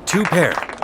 Two pair.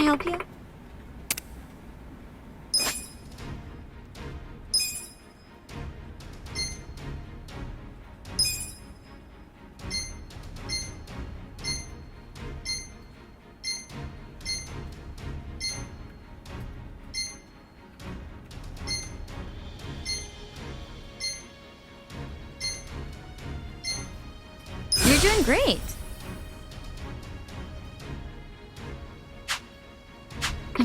help you? You're doing great.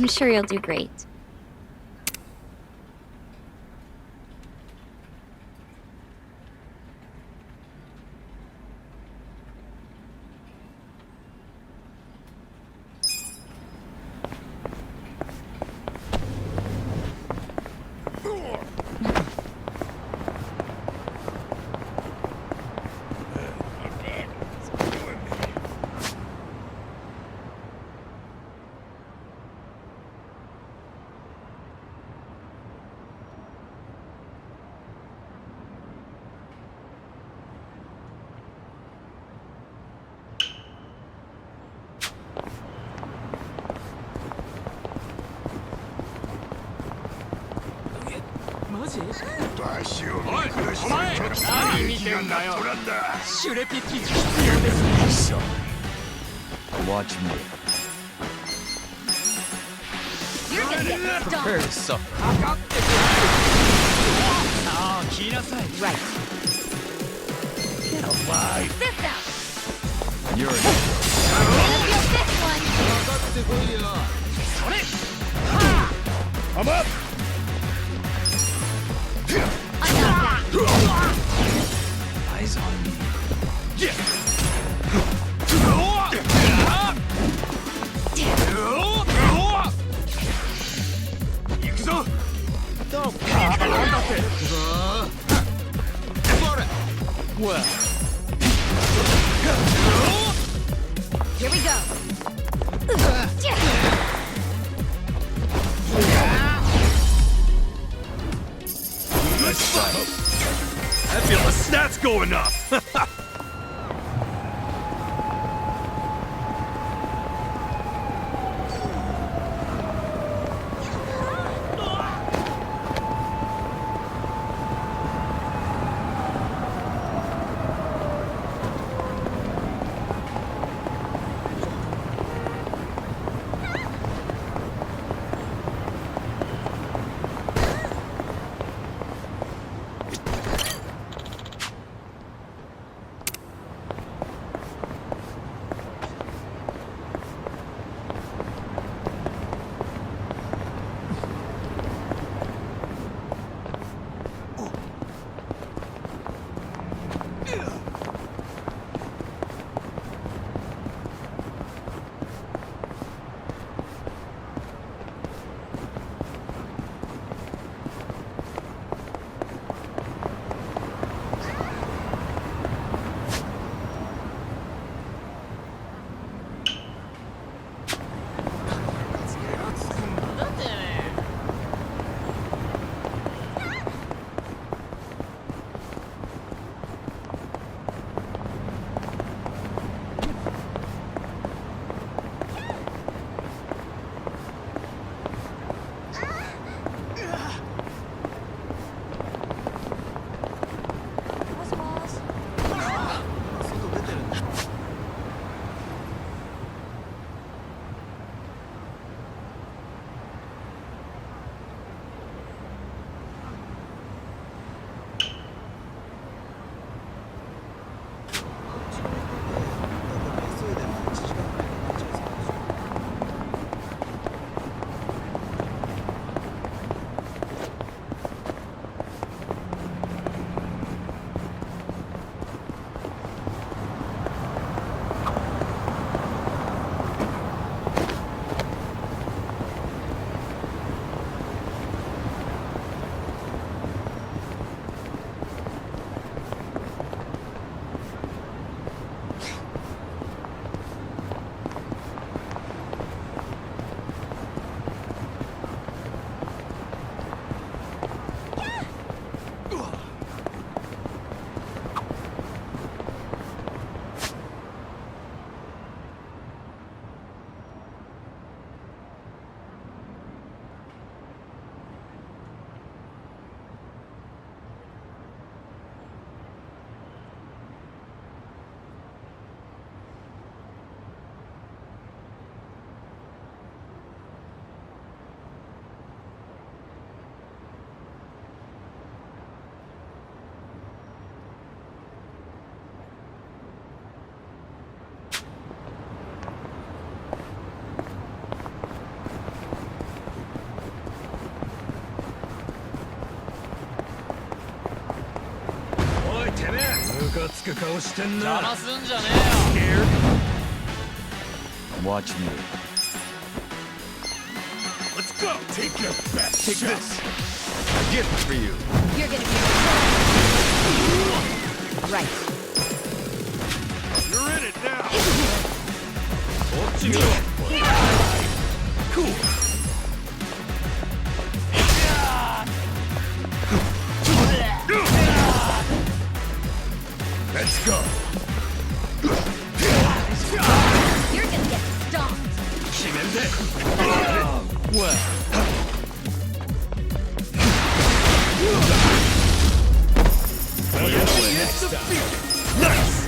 I'm sure you'll do great. Watch me. You're gonna get Prepare to suffer. right. Get alive. This out. You're in Gonna feel this one. I'm up. Eyes on me. Well, Here we go. let's fight. I feel the stats going up. てめえムカつく顔してんな邪魔すんじゃねえよ Watch me. Let's go! Take your best Take this! A gift for you! You're gonna be right. You're in it now! Cool! Let's go! You're gonna get stomped. 決めるぜ Well, Next up. Nice!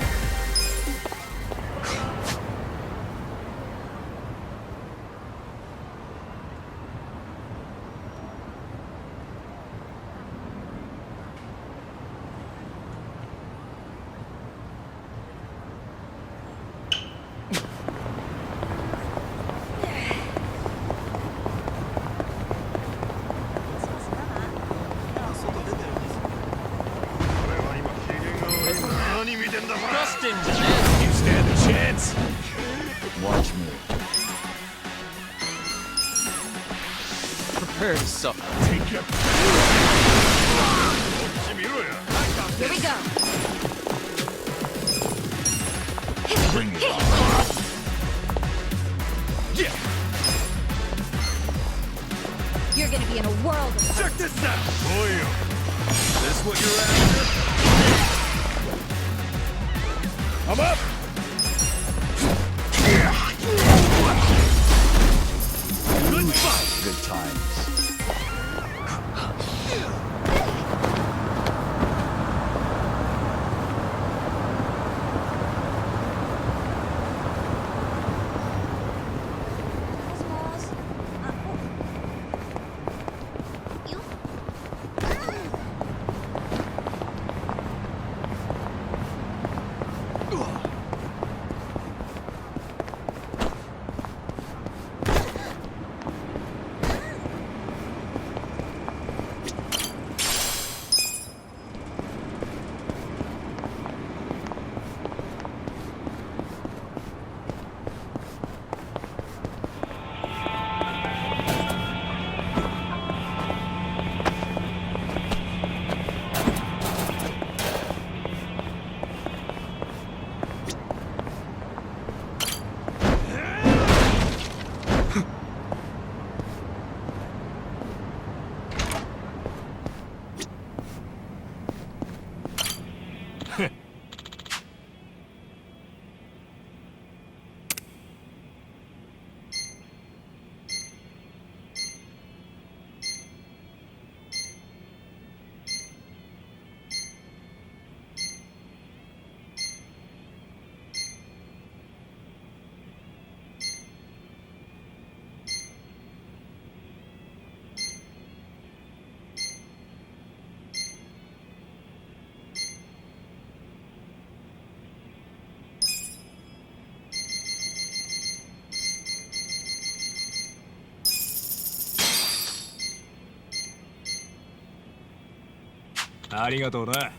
You stand a chance! watch me. Prepare to suffer. Take your Here we go. Bring it on. Yeah! You're gonna be in a world of Check this out! This what you're after? I'm up! Good fight! Good times. Ah, ありがとうな。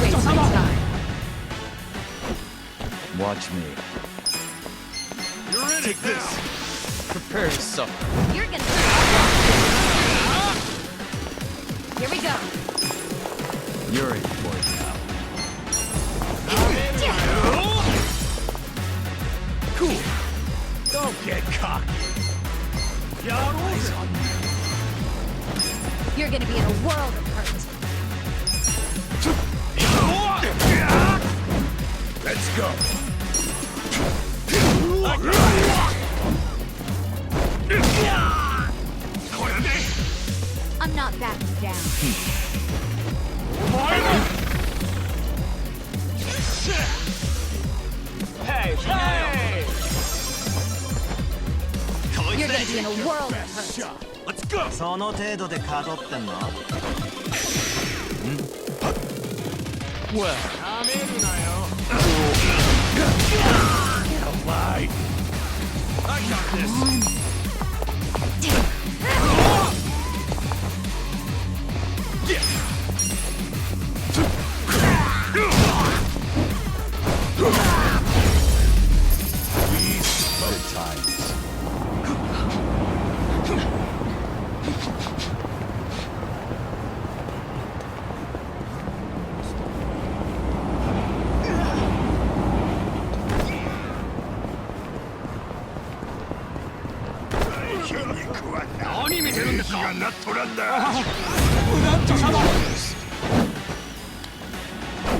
waste my time. Watch me. You're in Take this. Prepare yourself. You're gonna. Here we go. You're in for it now. Cool. Don't get cocky. You're gonna be in a world of hurt. Let's go. I'm not backing down. You're gonna be in a world of hurt. Let's go. その程度でかどってんの Well, Lie. I got this. Good times.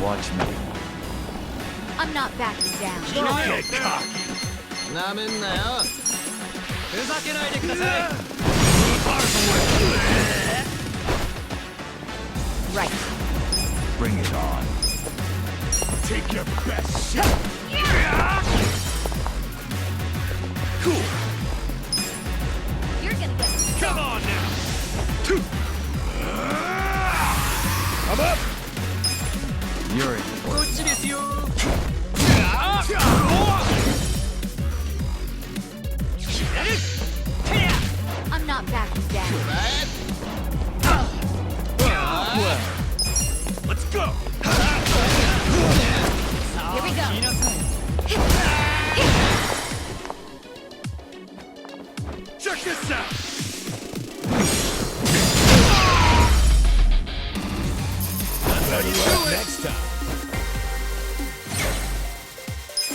Watch me. I'm not backing down. Don't get cocky. なめんなよ。ふざけないでください。 Right. Bring it on. Take your best shot. Cool. You're gonna get. Come on now. I'm up. You're in for こ it っちですよ。 I'm not backing down. Well, Let's go. Here we go. Check this out. Ready next time.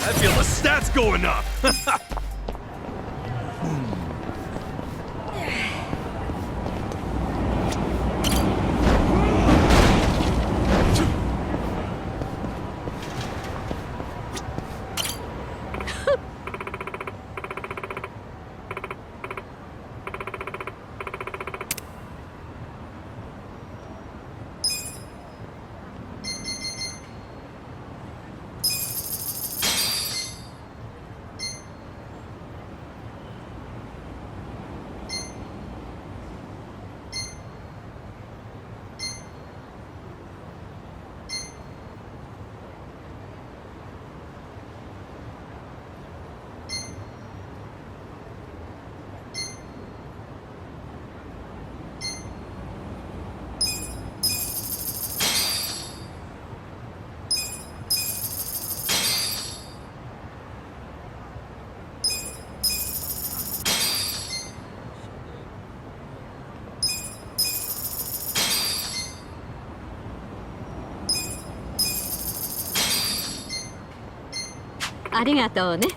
I feel the stats going up. Ah, ありがとうね。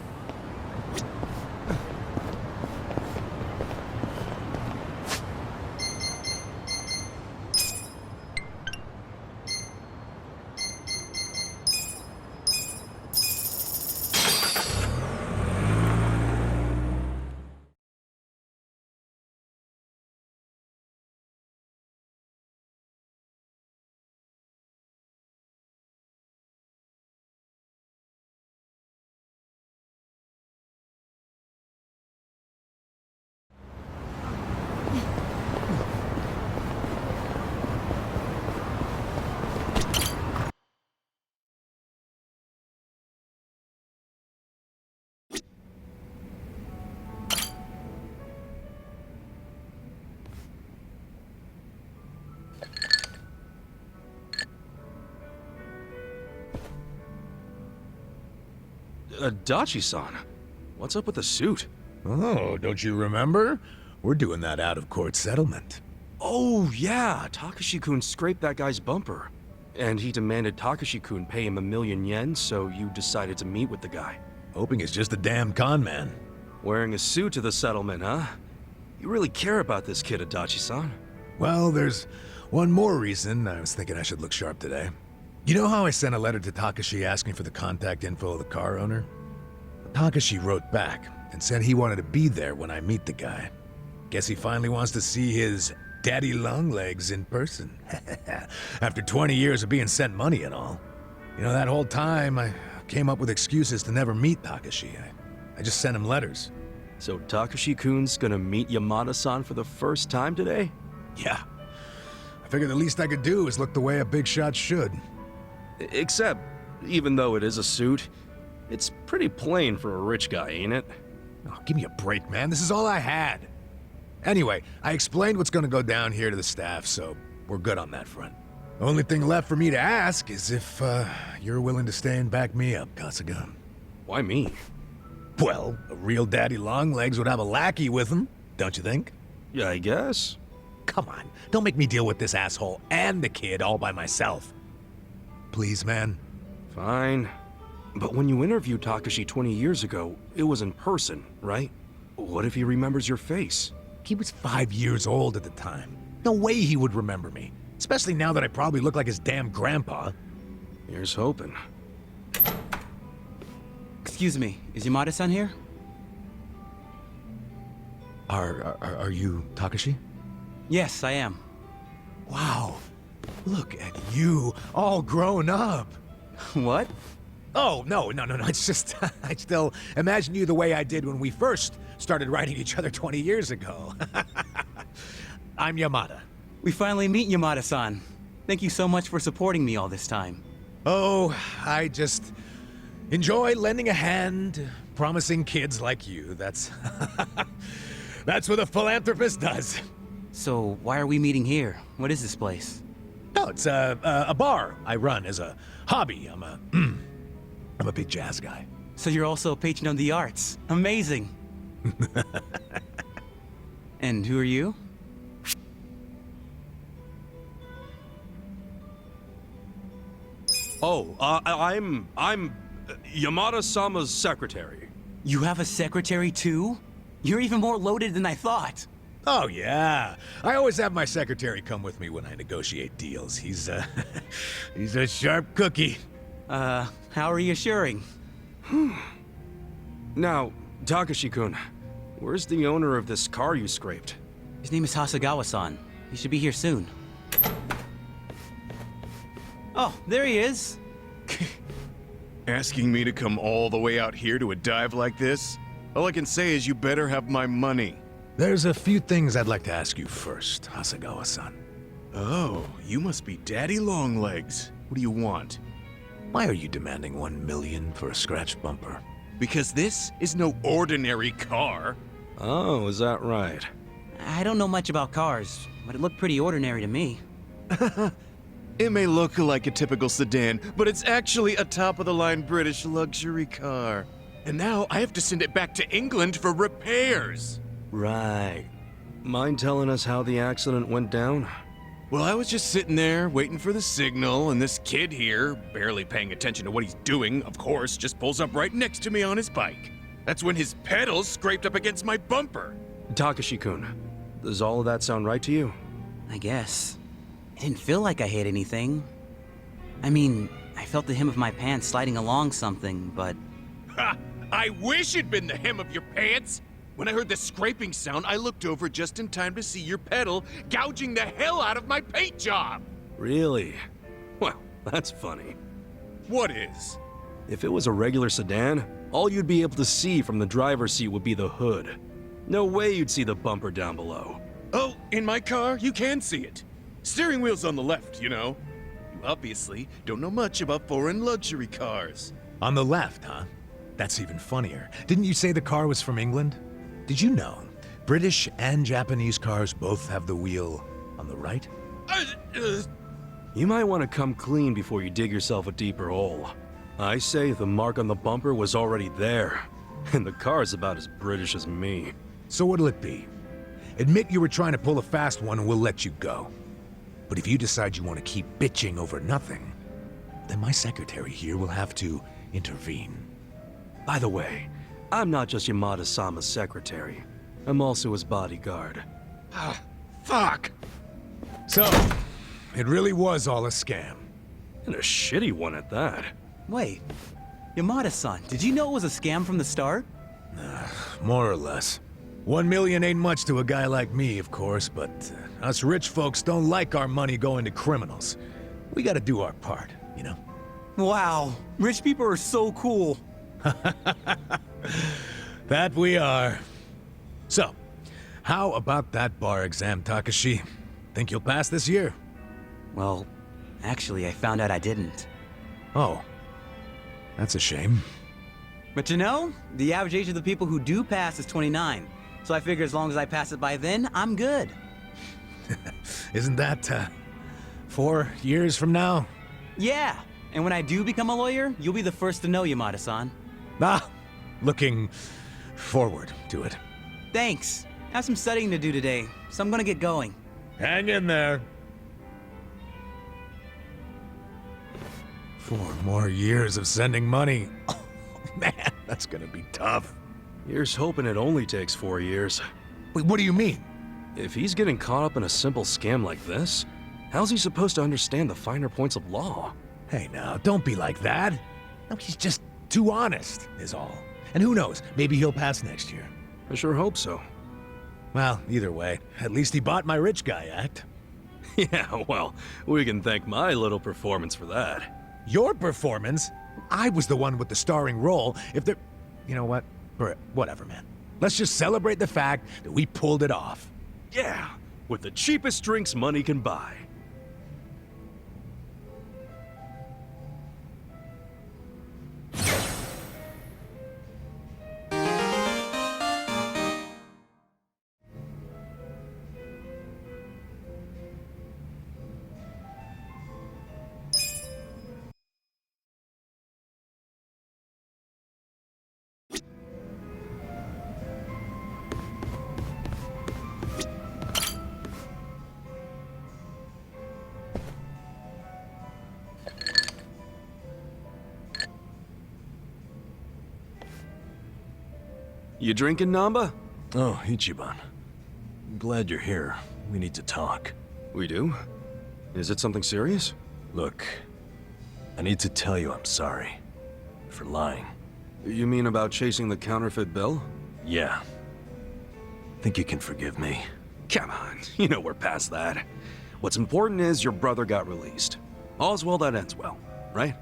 Dachi-san, what's up with the suit? Oh, don't you remember? We're doing that out-of-court settlement. Oh, yeah, Takashi-kun scraped that guy's bumper. And he demanded Takashi-kun pay him 1,000,000 yen, so you decided to meet with the guy. Hoping it's just a damn con man. Wearing a suit to the settlement, huh? You really care about this kid, Adachi-san. Well, there's one more reason I was thinking I should look sharp today. You know how I sent a letter to Takashi asking for the contact info of the car owner? Takashi wrote back and said he wanted to be there when I meet the guy. Guess he finally wants to see his daddy longlegs in person. After 20 years of being sent money and all. You know, that whole time I came up with excuses to never meet Takashi. I just sent him letters. So Takashi-kun's gonna meet Yamada-san for the first time today? Yeah. I figured the least I could do is look the way a big shot should. Except, even though it is a suit, it's pretty plain for a rich guy, ain't it? Oh, give me a break, man. This is all I had. Anyway, I explained what's gonna go down here to the staff, so we're good on that front. Only thing left for me to ask is if, you're willing to stay and back me up, Kasuga. Why me? Well, a real daddy longlegs would have a lackey with him, don't you think? Yeah, I guess. Come on, don't make me deal with this asshole and the kid all by myself. Please, man. Fine. But when you interviewed Takashi 20 years ago, it was in person, right? What if he remembers your face? He was 5 years old at the time. No way he would remember me. Especially now that I probably look like his damn grandpa. Here's hoping. Excuse me, is Yamada-san here? Are you Takashi? Yes, I am. Wow. Look at you, all grown up. What? Oh, no. It's just, I still imagine you the way I did when we first started writing each other 20 years ago. I'm Yamada. We finally meet Yamada-san. Thank you so much for supporting me all this time. Oh, I just enjoy lending a hand to promising kids like you. That's what a philanthropist does. So, why are we meeting here? What is this place? No, it's a bar I run as a hobby. I'm a big jazz guy. So you're also a patron of the arts. Amazing. And who are you? Oh, I'm Yamada-sama's secretary. You have a secretary too? You're even more loaded than I thought. Oh, yeah. I always have my secretary come with me when I negotiate deals. He's a sharp cookie. How reassuring. Now, Takashi-kun, where's the owner of this car you scraped? His name is Hasegawa-san. He should be here soon. Oh, there he is. Asking me to come all the way out here to a dive like this? All I can say is you better have my money. There's a few things I'd like to ask you first, Hasegawa-san. Oh, you must be Daddy Longlegs. What do you want? Why are you demanding 1 million for a scratched bumper? Because this is no ordinary car. Oh, is that right? I don't know much about cars, but it looked pretty ordinary to me. It may look like a typical sedan, but it's actually a top-of-the-line British luxury car. And now I have to send it back to England for repairs. Right. Mind telling us how the accident went down? Well, I was just sitting there, waiting for the signal, and this kid here, barely paying attention to what he's doing, of course, just pulls up right next to me on his bike. That's when his pedals scraped up against my bumper. Takashi-kun, does all of that sound right to you? I guess. It didn't feel like I hit anything. I mean, I felt the hem of my pants sliding along something, but... Ha! I wish it'd been the hem of your pants! When I heard the scraping sound, I looked over just in time to see your pedal gouging the hell out of my paint job! Really? Well, that's funny. What is? If it was a regular sedan, all you'd be able to see from the driver's seat would be the hood. No way you'd see the bumper down below. Oh, in my car, you can see it. Steering wheel's on the left, you know. You obviously don't know much about foreign luxury cars. On the left, huh? That's even funnier. Didn't you say the car was from England? Did you know British and Japanese cars both have the wheel on the right? You might want to come clean before you dig yourself a deeper hole. I say the mark on the bumper was already there, and the car's about as British as me. So what'll it be? Admit you were trying to pull a fast one and we'll let you go. But if you decide you want to keep bitching over nothing, then my secretary here will have to intervene. By the way, I'm not just Yamada-sama's secretary. I'm also his bodyguard. Fuck! So, it really was all a scam. And a shitty one at that. Wait, Yamada-san, did you know it was a scam from the start? More or less. 1 million ain't much to a guy like me, of course, but us rich folks don't like our money going to criminals. We gotta do our part, you know? Wow, rich people are so cool. That we are. So, how about that bar exam, Takashi? Think you'll pass this year? Well, actually, I found out I didn't. Oh. That's a shame. But you know, the average age of the people who do pass is 29. So I figure as long as I pass it by then, I'm good. Isn't that, 4 years from now? Yeah, and when I do become a lawyer, you'll be the first to know, Yamada-san. Ah, looking forward to it. Thanks. I have some studying to do today, so I'm gonna get going. Hang in there. 4 more years of sending money. Oh, man, that's gonna be tough. Here's hoping it only takes 4 years. Wait, what do you mean? If he's getting caught up in a simple scam like this, how's he supposed to understand the finer points of law? Hey now, don't be like that. No, he's just too honest, is all. And who knows, maybe he'll pass next year. I sure hope so. Well, either way, at least he bought my rich guy act. Yeah, well, we can thank my little performance for that. Your performance? I was the one with the starring role. If there... You know what? Whatever, man. Let's just celebrate the fact that we pulled it off. Yeah, with the cheapest drinks money can buy. You drinking, Namba? Oh, Ichiban. I'm glad you're here. We need to talk. We do? Is it something serious? Look, I need to tell you I'm sorry. For lying. You mean about chasing the counterfeit bill? Yeah. Think you can forgive me? Come on, you know we're past that. What's important is your brother got released. All's well that ends well, right?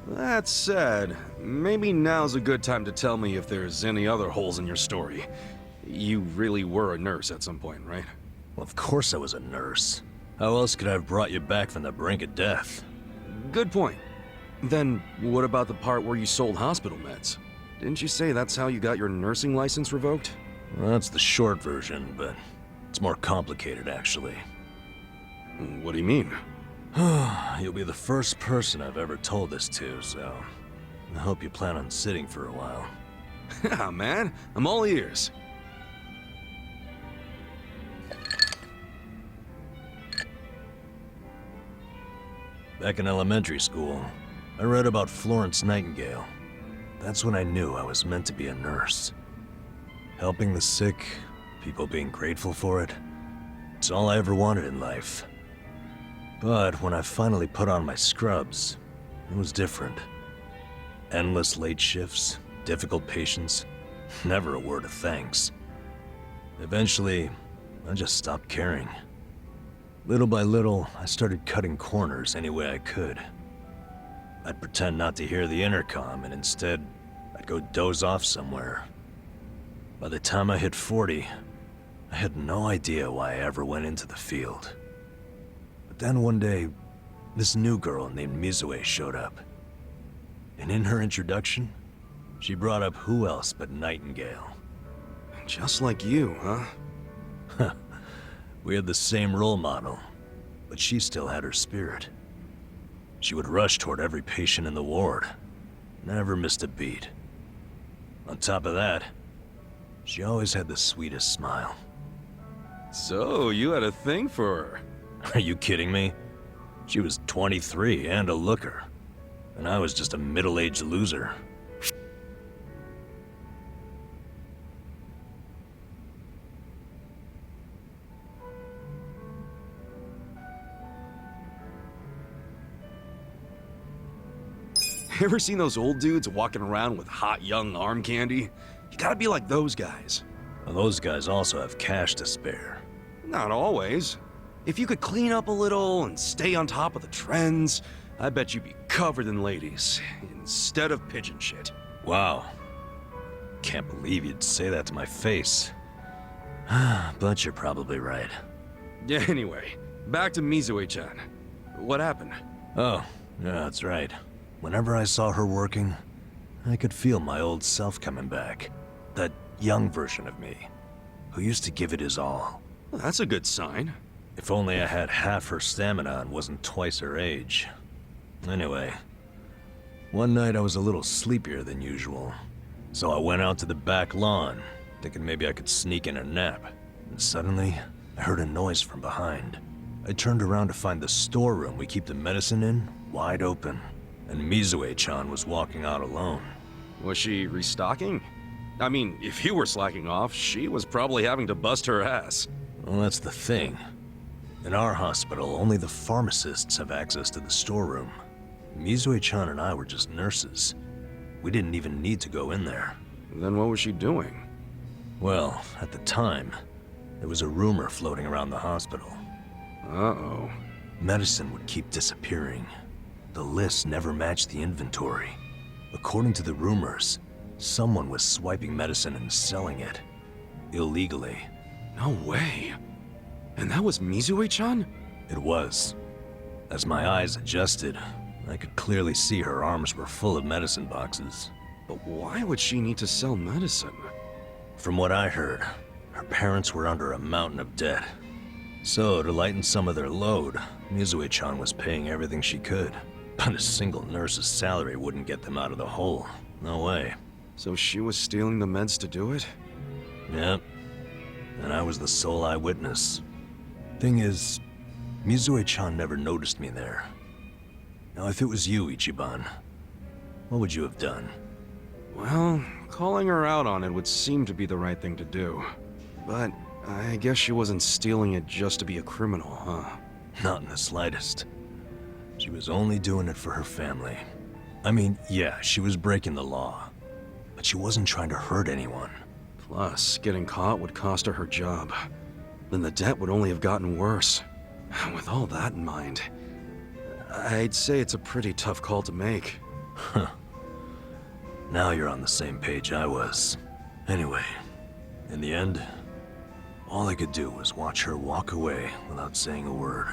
That said, maybe now's a good time to tell me if there's any other holes in your story. You really were a nurse at some point, right? Well, of course I was a nurse. How else could I have brought you back from the brink of death? Good point. Then, what about the part where you sold hospital meds? Didn't you say that's how you got your nursing license revoked? Well, that's the short version, but it's more complicated, actually. What do you mean? You'll be the first person I've ever told this to, so I hope you plan on sitting for a while. Yeah, man, I'm all ears. Back in elementary school, I read about Florence Nightingale. That's when I knew I was meant to be a nurse. Helping the sick, people being grateful for it, it's all I ever wanted in life. But when I finally put on my scrubs, it was different. Endless late shifts, difficult patients, never a word of thanks. Eventually, I just stopped caring. Little by little, I started cutting corners any way I could. I'd pretend not to hear the intercom, and instead, I'd go doze off somewhere. By the time I hit 40, I had no idea why I ever went into the field. But then one day, this new girl named Mizue showed up. And in her introduction, she brought up who else but Nightingale. Just like you, huh? We had the same role model, but she still had her spirit. She would rush toward every patient in the ward, Never missed a beat. On top of that, she always had the sweetest smile. So, you had a thing for her. Are you kidding me? She was 23 and a looker. And I was just a middle-aged loser. Ever seen those old dudes walking around with hot young arm candy? You gotta be like those guys. Well, those guys also have cash to spare. Not always. If you could clean up a little and stay on top of the trends, I bet you'd be covered in ladies, instead of pigeon shit. Wow. Can't believe you'd say that to my face. But you're probably right. Yeah, anyway, back to Mizue-chan. What happened? Oh, yeah, that's right. Whenever I saw her working, I could feel my old self coming back. That young version of me, who used to give it his all. Well, that's a good sign. If only I had half her stamina and wasn't twice her age. Anyway, one night I was a little sleepier than usual. So I went out to the back lawn, thinking maybe I could sneak in a nap. And suddenly, I heard a noise from behind. I turned around to find the storeroom we keep the medicine in wide open. And Mizue-chan was walking out alone. Was she restocking? I mean, if you were slacking off, she was probably having to bust her ass. Well, that's the thing. In our hospital, only the pharmacists have access to the storeroom. Mizue-chan and I were just nurses. We didn't even need to go in there. Then what was she doing? Well, at the time, there was a rumor floating around the hospital. Uh-oh. Medicine would keep disappearing. The list never matched the inventory. According to the rumors, someone was swiping medicine and selling it. Illegally. No way. And that was Mizue-chan? It was. As my eyes adjusted, I could clearly see her arms were full of medicine boxes. But why would she need to sell medicine? From what I heard, her parents were under a mountain of debt. So, to lighten some of their load, Mizue-chan was paying everything she could. But a single nurse's salary wouldn't get them out of the hole. No way. So she was stealing the meds to do it? Yep. And I was the sole eyewitness. Thing is, Mizue-chan never noticed me there. Now, if it was you, Ichiban, what would you have done? Well, calling her out on it would seem to be the right thing to do. But I guess she wasn't stealing it just to be a criminal, huh? Not in the slightest. She was only doing it for her family. I mean, yeah, she was breaking the law. But she wasn't trying to hurt anyone. Plus, getting caught would cost her her job. Then the debt would only have gotten worse. With all that in mind, I'd say it's a pretty tough call to make. Huh. Now you're on the same page I was. Anyway, in the end, all I could do was watch her walk away without saying a word.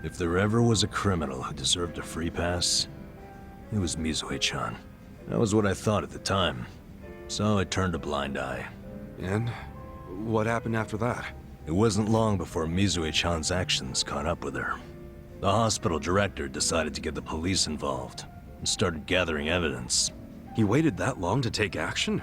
If there ever was a criminal who deserved a free pass, it was Mizue-chan. That was what I thought at the time. So I turned a blind eye. And what happened after that? It wasn't long before Mizue-chan's actions caught up with her. The hospital director decided to get the police involved and started gathering evidence. He waited that long to take action?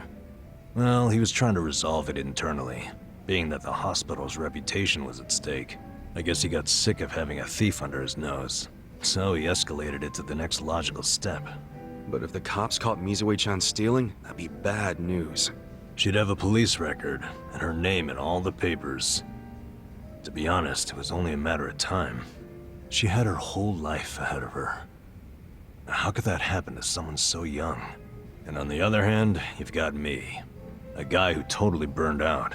Well, he was trying to resolve it internally, being that the hospital's reputation was at stake. I guess he got sick of having a thief under his nose, so he escalated it to the next logical step. But if the cops caught Mizue-chan stealing, that'd be bad news. She'd have a police record, and her name in all the papers. To be honest, it was only a matter of time. She had her whole life ahead of her. How could that happen to someone so young? And on the other hand, you've got me. A guy who totally burned out.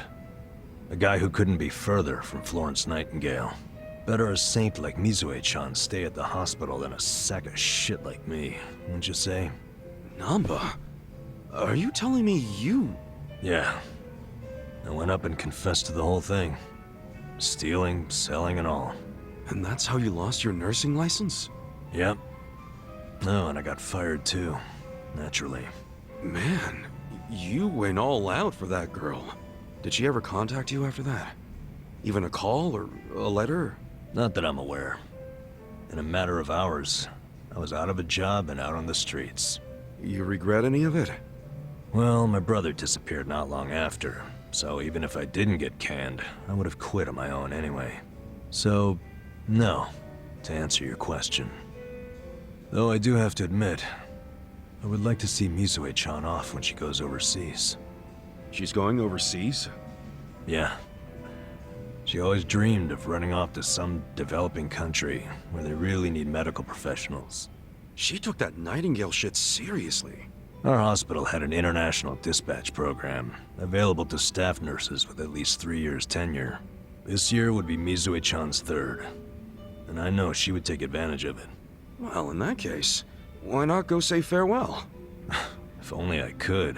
A guy who couldn't be further from Florence Nightingale. Better a saint like Mizue-chan stay at the hospital than a sack of shit like me, wouldn't you say? Namba, are you telling me you... Yeah. I went up and confessed to the whole thing. Stealing, selling, and all. And that's how you lost your nursing license? Yep. No, and I got fired too. Naturally. Man, you went all out for that girl. Did she ever contact you after that? Even a call or a letter? Not that I'm aware. In a matter of hours, I was out of a job and out on the streets. You regret any of it? Well, my brother disappeared not long after, so even if I didn't get canned, I would have quit on my own anyway. So, no, to answer your question. Though I do have to admit, I would like to see Mizue-chan off when she goes overseas. She's going overseas? Yeah. She always dreamed of running off to some developing country where they really need medical professionals. She took that Nightingale shit seriously. Our hospital had an international dispatch program, available to staff nurses with at least 3 years tenure. This year would be Mizue-chan's third, and I know she would take advantage of it. Well, in that case, why not go say farewell? If only I could.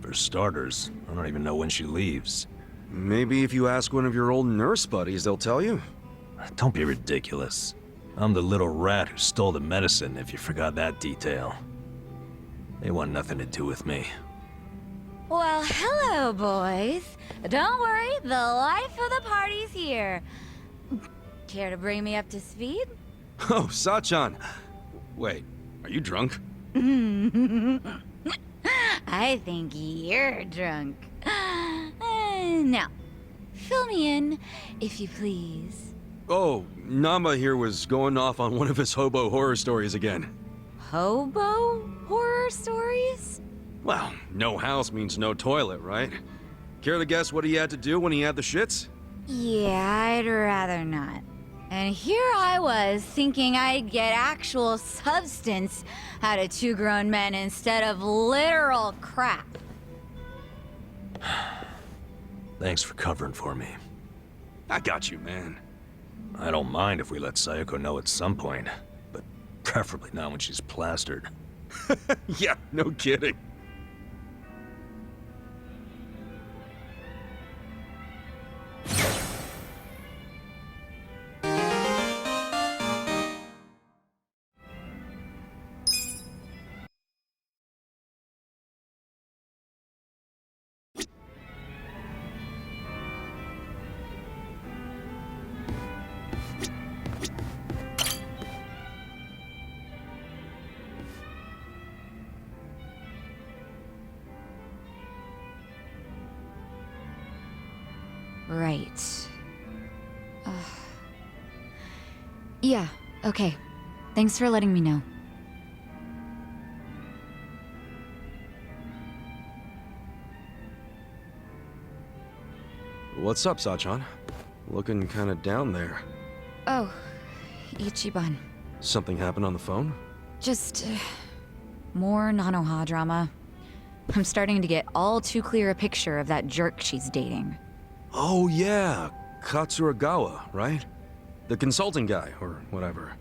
For starters, I don't even know when she leaves. Maybe if you ask one of your old nurse buddies, they'll tell you. Don't be ridiculous. I'm the little rat who stole the medicine, if you forgot that detail. They want nothing to do with me. Well, hello, boys. Don't worry, the life of the party's here. Care to bring me up to speed? Oh, Sachan. Wait, are you drunk? I think you're drunk. Now, fill me in, if you please. Oh, Nama here was going off on one of his hobo horror stories again. Hobo horror stories? Well, no house means no toilet, right? Care to guess what he had to do when he had the shits? Yeah, I'd rather not. And here I was thinking I'd get actual substance out of two grown men instead of literal crap. Thanks for covering for me. I got you, man. I don't mind if we let Sayoko know at some point, but preferably not when she's plastered. Yeah, no kidding. Right. Yeah, okay. Thanks for letting me know. What's up, Sachan? Looking kinda down there. Oh, Ichiban. Something happened on the phone? Just more Nanoha drama. I'm starting to get all too clear a picture of that jerk she's dating. Oh yeah, Katsuragawa, right? The consulting guy, or whatever.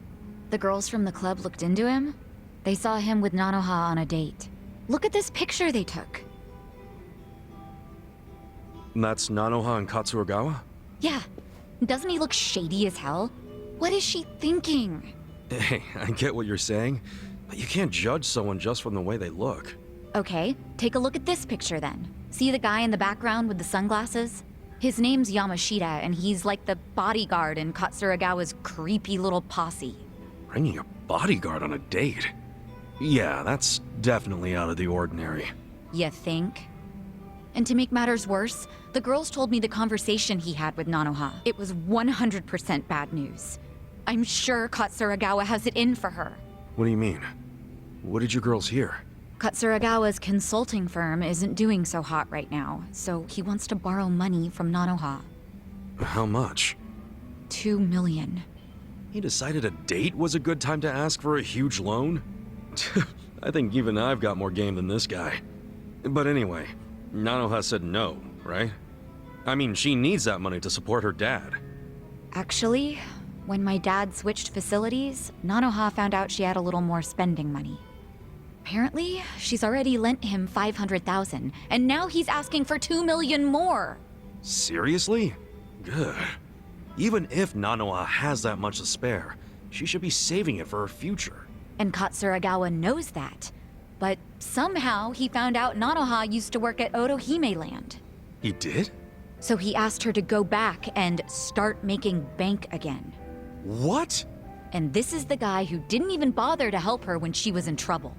The girls from the club looked into him. They saw him with Nanoha on a date. Look at this picture they took. And that's Nanoha and Katsuragawa? Yeah. Doesn't he look shady as hell? What is she thinking? Hey, I get what you're saying, but you can't judge someone just from the way they look. Okay, take a look at this picture then. See the guy in the background with the sunglasses? His name's Yamashita, and he's like the bodyguard in Katsuragawa's creepy little posse. Bringing a bodyguard on a date? Yeah, that's definitely out of the ordinary. You think? And to make matters worse, the girls told me the conversation he had with Nanoha. It was 100% bad news. I'm sure Katsuragawa has it in for her. What do you mean? What did you girls hear? Katsuragawa's consulting firm isn't doing so hot right now, so he wants to borrow money from Nanoha. How much? 2 million. He decided a date was a good time to ask for a huge loan? I think even I've got more game than this guy. But anyway, Nanoha said no, right? I mean, she needs that money to support her dad. Actually, when my dad switched facilities, Nanoha found out she had a little more spending money. Apparently, she's already lent him 500,000, and now he's asking for 2 million more. Seriously? Good. Even if Nanoha has that much to spare, she should be saving it for her future. And Katsuragawa knows that. But somehow he found out Nanoha used to work at Otohime Land. He did? So he asked her to go back and start making bank again. What? And this is the guy who didn't even bother to help her when she was in trouble.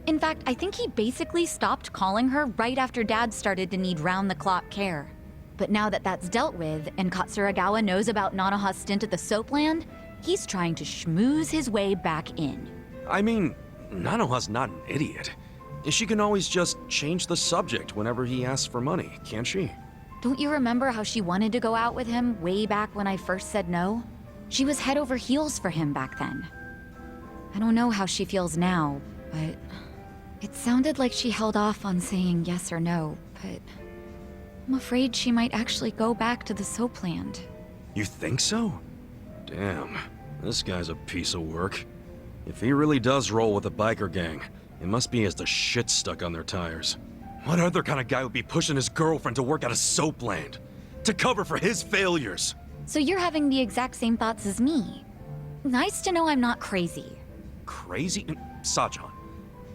In fact, I think he basically stopped calling her right after Dad started to need round-the-clock care. But now that that's dealt with, and Katsuragawa knows about Nanoha's stint at the Soapland, he's trying to schmooze his way back in. I mean, Nanoha's not an idiot. She can always just change the subject whenever he asks for money, can't she? Don't you remember how she wanted to go out with him way back when I first said no? She was head over heels for him back then. I don't know how she feels now, but it sounded like she held off on saying yes or no, but I'm afraid she might actually go back to the Soapland. You think so? Damn, this guy's a piece of work. If he really does roll with a biker gang, it must be as the shit stuck on their tires. What other kind of guy would be pushing his girlfriend to work at a Soapland? To cover for his failures? So you're having the exact same thoughts as me. Nice to know I'm not crazy. Crazy? Sajan,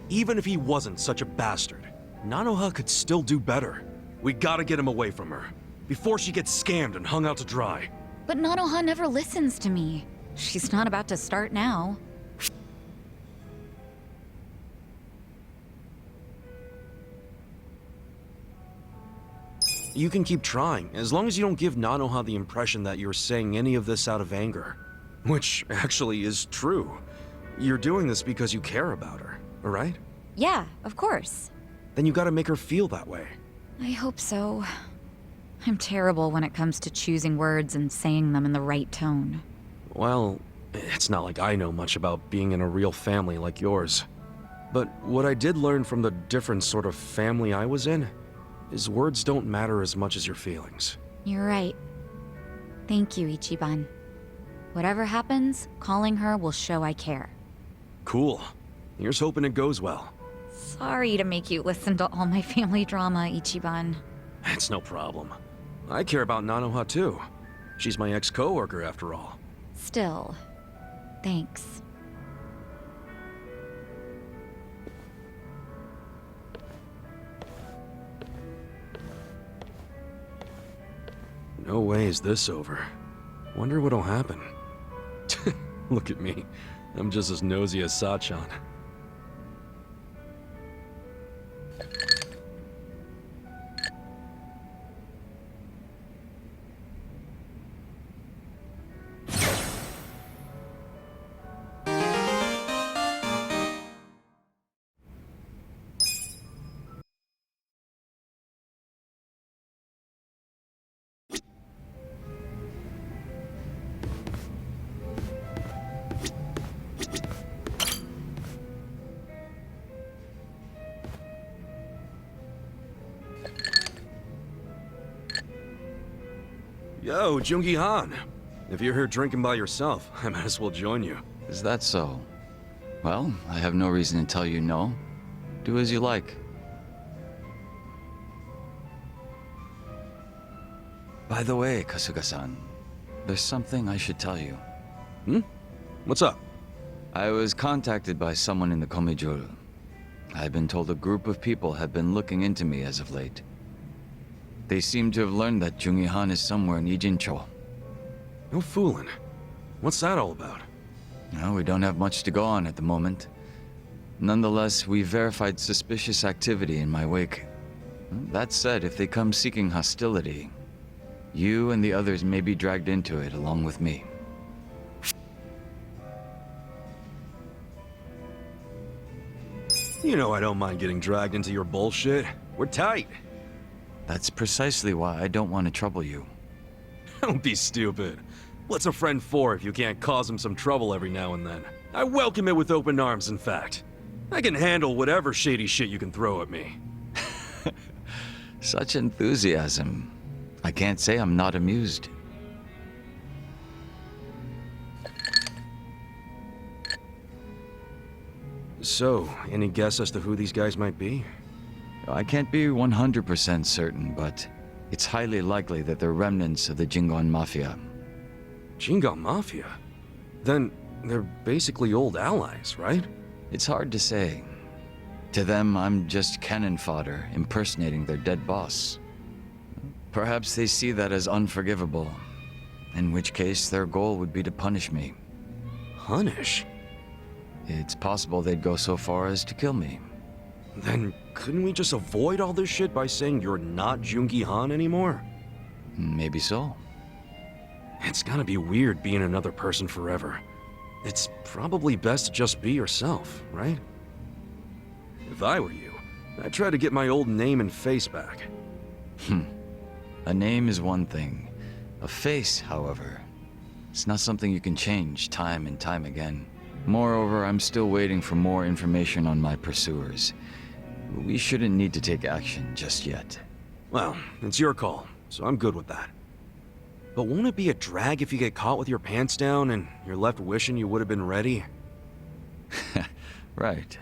even if he wasn't such a bastard, Nanoha could still do better. We gotta get him away from her, before she gets scammed and hung out to dry. But Nanoha never listens to me. She's not about to start now. You can keep trying, as long as you don't give Nanoha the impression that you're saying any of this out of anger. Which actually is true. You're doing this because you care about her, alright? Yeah, of course. Then you gotta make her feel that way. I hope so. I'm terrible when it comes to choosing words and saying them in the right tone. Well, it's not like I know much about being in a real family like yours. But what I did learn from the different sort of family I was in is words don't matter as much as your feelings. You're right. Thank you, Ichiban. Whatever happens, calling her will show I care. Cool. Here's hoping it goes well. Sorry to make you listen to all my family drama, Ichiban. It's no problem. I care about Nanoha too. She's my ex-coworker after all. Still, thanks. No way is this over. Wonder what'll happen. Look at me. I'm just as nosy as Sachan. Yo, Jungi Han. If you're here drinking by yourself, I might as well join you. Is that so? Well, I have no reason to tell you no. Do as you like. By the way, Kasuga-san, there's something I should tell you. What's up? I was contacted by someone in the Komijuru. I've been told a group of people have been looking into me as of late. They seem to have learned that Jungi Han is somewhere in Ijincho. No fooling. What's that all about? No, we don't have much to go on at the moment. Nonetheless, we verified suspicious activity in my wake. That said, if they come seeking hostility, you and the others may be dragged into it along with me. You know I don't mind getting dragged into your bullshit. We're tight. That's precisely why I don't want to trouble you. Don't be stupid. What's a friend for if you can't cause him some trouble every now and then? I welcome it with open arms, in fact. I can handle whatever shady shit you can throw at me. Such enthusiasm. I can't say I'm not amused. So, any guess as to who these guys might be? I can't be 100% certain, but it's highly likely that they're remnants of the Jingon Mafia. Jingon Mafia? Then they're basically old allies, right? It's hard to say. To them, I'm just cannon fodder, impersonating their dead boss. Perhaps they see that as unforgivable, in which case their goal would be to punish me. Punish? It's possible they'd go so far as to kill me. Then couldn't we just avoid all this shit by saying you're not Jungi Han anymore? Maybe so. It's gotta be weird being another person forever. It's probably best to just be yourself, right? If I were you, I'd try to get my old name and face back. A name is one thing. A face, however, it's not something you can change time and time again. Moreover, I'm still waiting for more information on my pursuers. We shouldn't need to take action just yet. Well, it's your call, so I'm good with that. But won't it be a drag if you get caught with your pants down and you're left wishing you would have been ready? Right.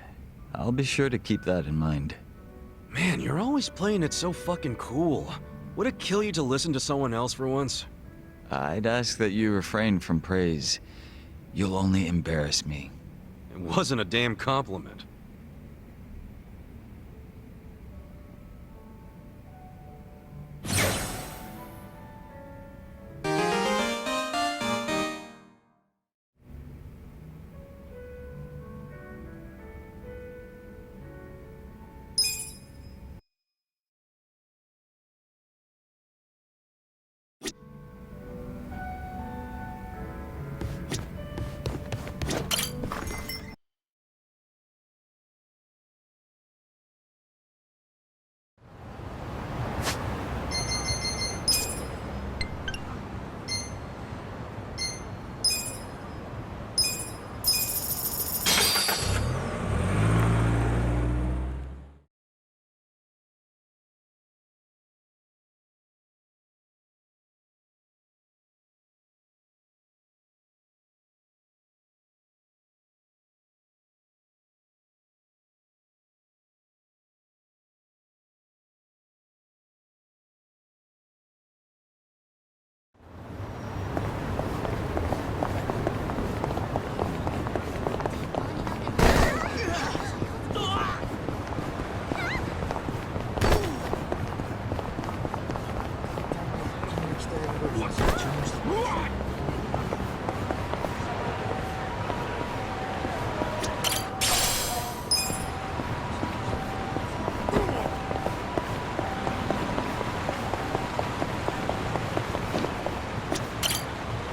I'll be sure to keep that in mind. Man, you're always playing it so fucking cool. Would it kill you to listen to someone else for once? I'd ask that you refrain from praise. You'll only embarrass me. It wasn't a damn compliment.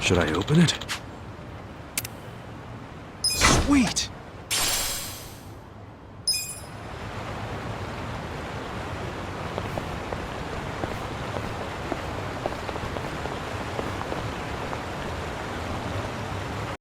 Should I open it?